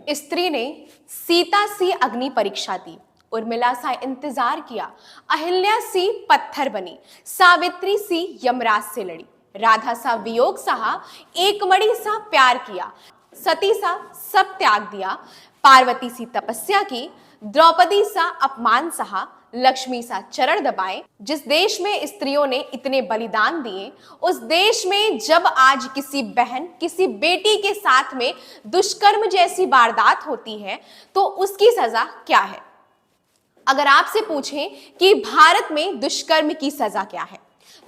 स्त्री ने सीता सी अग्नि परीक्षा दी, उर्मिला सा इंतजार किया, अहिल्या सी पत्थर बनी, सावित्री सी यमराज से लड़ी, राधा सा वियोग सहा, एकमणि सा प्यार किया, सती सा सब त्याग दिया, पार्वती सी तपस्या की, द्रौपदी सा अपमान सहा, लक्ष्मी सा चरण दबाए। जिस देश में स्त्रियों ने इतने बलिदान दिए, उस देश में जब आज किसी बहन, किसी बेटी के साथ में दुष्कर्म जैसी वारदात होती है तो उसकी सजा क्या है? अगर आपसे पूछें कि भारत में दुष्कर्म की सजा क्या है,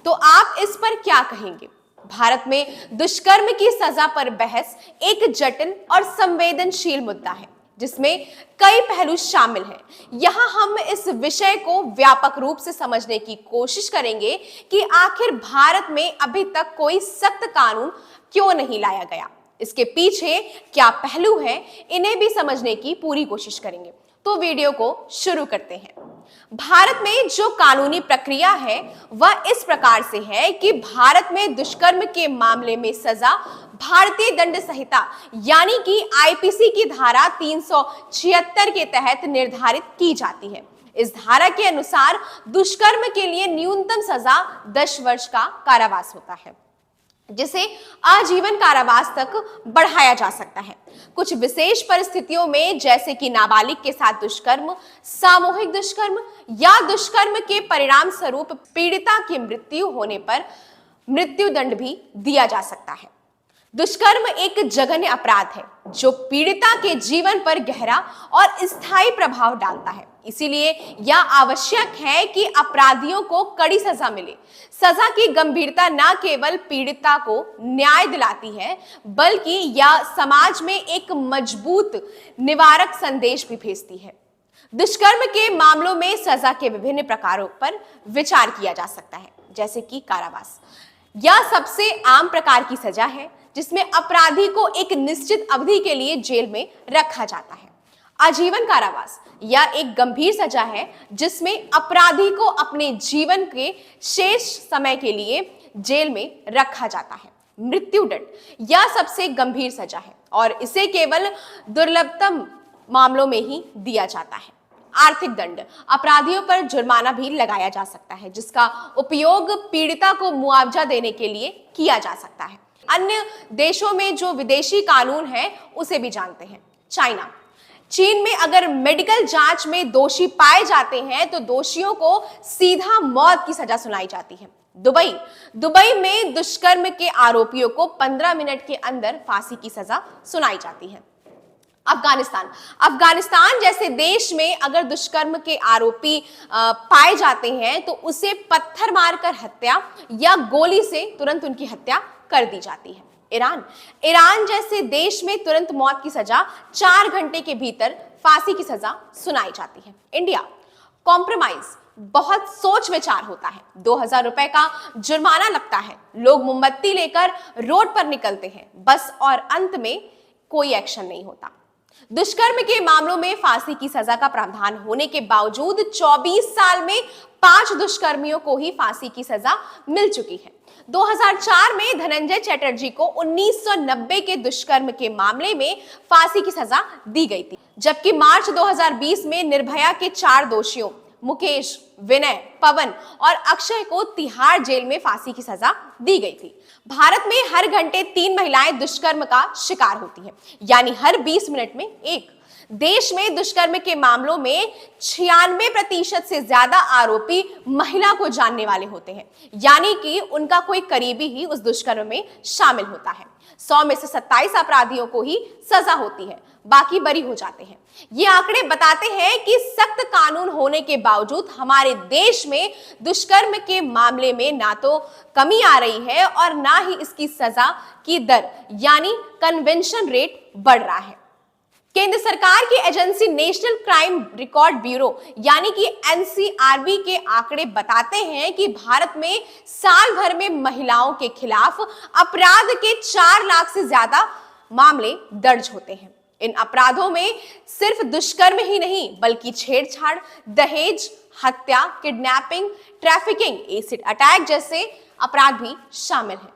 तो आप इस पर क्या कहेंगे? भारत में दुष्कर्म की सजा पर बहस एक जटिल और संवेदनशील मुद्दा है, जिसमें कई पहलू शामिल हैं। यहां हम इस विषय को व्यापक रूप से समझने की कोशिश करेंगे कि आखिर भारत में अभी तक कोई सख्त कानून क्यों नहीं लाया गया, इसके पीछे क्या पहलू है, इन्हें भी समझने की पूरी कोशिश करेंगे। तो वीडियो को शुरू करते हैं। भारत में जो कानूनी प्रक्रिया है वह इस प्रकार से है कि भारत में दुष्कर्म के मामले में सजा भारतीय दंड संहिता यानी कि आईपीसी की धारा 376 के तहत निर्धारित की जाती है। इस धारा के अनुसार दुष्कर्म के लिए न्यूनतम सजा 10 वर्ष का कारावास होता है, जिसे आजीवन कारावास तक बढ़ाया जा सकता है। कुछ विशेष परिस्थितियों में, जैसे कि नाबालिग के साथ दुष्कर्म, सामूहिक दुष्कर्म या दुष्कर्म के परिणाम स्वरूप पीड़िता की मृत्यु होने पर मृत्यु दंड भी दिया जा सकता है। दुष्कर्म एक जघन्य अपराध है जो पीड़िता के जीवन पर गहरा और स्थायी प्रभाव डालता है। इसीलिए यह आवश्यक है कि अपराधियों को कड़ी सजा मिले। सजा की गंभीरता न केवल पीड़िता को न्याय दिलाती है, बल्कि यह समाज में एक मजबूत निवारक संदेश भी भेजती है। दुष्कर्म के मामलों में सजा के विभिन्न प्रकारों पर विचार किया जा सकता है, जैसे कि कारावास। यह सबसे आम प्रकार की सजा है जिसमें अपराधी को एक निश्चित अवधि के लिए जेल में रखा जाता है। आजीवन कारावास यह एक गंभीर सजा है जिसमें अपराधी को अपने जीवन के शेष समय के लिए जेल में रखा जाता है। मृत्यु दंड यह सबसे गंभीर सजा है और इसे केवल दुर्लभतम मामलों में ही दिया जाता है। आर्थिक दंड अपराधियों पर जुर्माना भी लगाया जा सकता है, जिसका उपयोग पीड़िता को मुआवजा देने के लिए किया जा सकता है। अन्य देशों में जो विदेशी कानून है उसे भी जानते हैं। चाइना, चीन में अगर मेडिकल जांच में दोषी पाए जाते हैं तो दोषियों को सीधा मौत की सजा सुनाई जाती है। दुबई में दुष्कर्म के आरोपियों को 15 मिनट के अंदर फांसी की सजा सुनाई जाती है। अफगानिस्तान जैसे देश में अगर दुष्कर्म के आरोपी पाए जाते हैं तो उसे पत्थर मारकर हत्या या गोली से तुरंत उनकी हत्या कर दी जाती है। ईरान जैसे देश में तुरंत मौत की सजा 4 घंटे के भीतर फांसी की सजा सुनाई जाती है। इंडिया, कॉम्प्रोमाइज बहुत सोच विचार होता है। 2000 रुपए का जुर्माना लगता है, लोग मोमबत्ती लेकर रोड पर निकलते हैं बस, और अंत में कोई एक्शन नहीं होता। दुष्कर्म के मामलों में फांसी की सजा का प्रावधान होने के बावजूद 24 साल में 5 दुष्कर्मियों को ही फांसी की सजा मिल चुकी है। 2004 में धनंजय चटर्जी को 1990 के दुष्कर्म के मामले में फांसी की सजा दी गई थी, जबकि मार्च 2020 में निर्भया के 4 दोषियों मुकेश, विनय, पवन और अक्षय को तिहाड़ जेल में फांसी की सजा दी गई थी। भारत में हर घंटे 3 महिलाएं दुष्कर्म का शिकार होती हैं, यानी हर 20 मिनट में एक। देश में दुष्कर्म के मामलों में 96% से ज्यादा आरोपी महिला को जानने वाले होते हैं, यानी कि उनका कोई करीबी ही उस दुष्कर्म में शामिल होता है। 100 में से 27 अपराधियों को ही सजा होती है, बाकी बरी हो जाते हैं। ये आंकड़े बताते हैं कि सख्त कानून होने के बावजूद हमारे देश में दुष्कर्म के मामले में ना तो कमी आ रही है और ना ही इसकी सजा की दर यानी कन्वेंशन रेट बढ़ रहा है। केंद्र सरकार की agency national crime record bureau यानी कि एनसीआरबी के आंकड़े बताते हैं कि भारत में साल भर में महिलाओं के खिलाफ अपराध के 4 लाख से ज्यादा मामले दर्ज होते हैं। इन अपराधों में सिर्फ दुष्कर्म ही नहीं बल्कि छेड़छाड़, दहेज, हत्या, किडनैपिंग, ट्रैफिकिंग, एसिड अटैक जैसे अपराध भी शामिल हैं।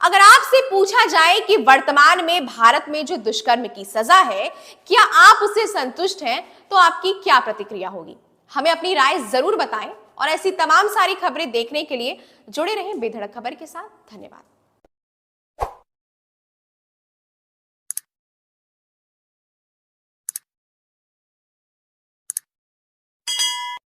अगर आपसे पूछा जाए कि वर्तमान में भारत में जो दुष्कर्म की सजा है, क्या आप उससे संतुष्ट हैं, तो आपकी क्या प्रतिक्रिया होगी? हमें अपनी राय जरूर बताएं और ऐसी तमाम सारी खबरें देखने के लिए जुड़े रहें बेधड़क खबर के साथ। धन्यवाद।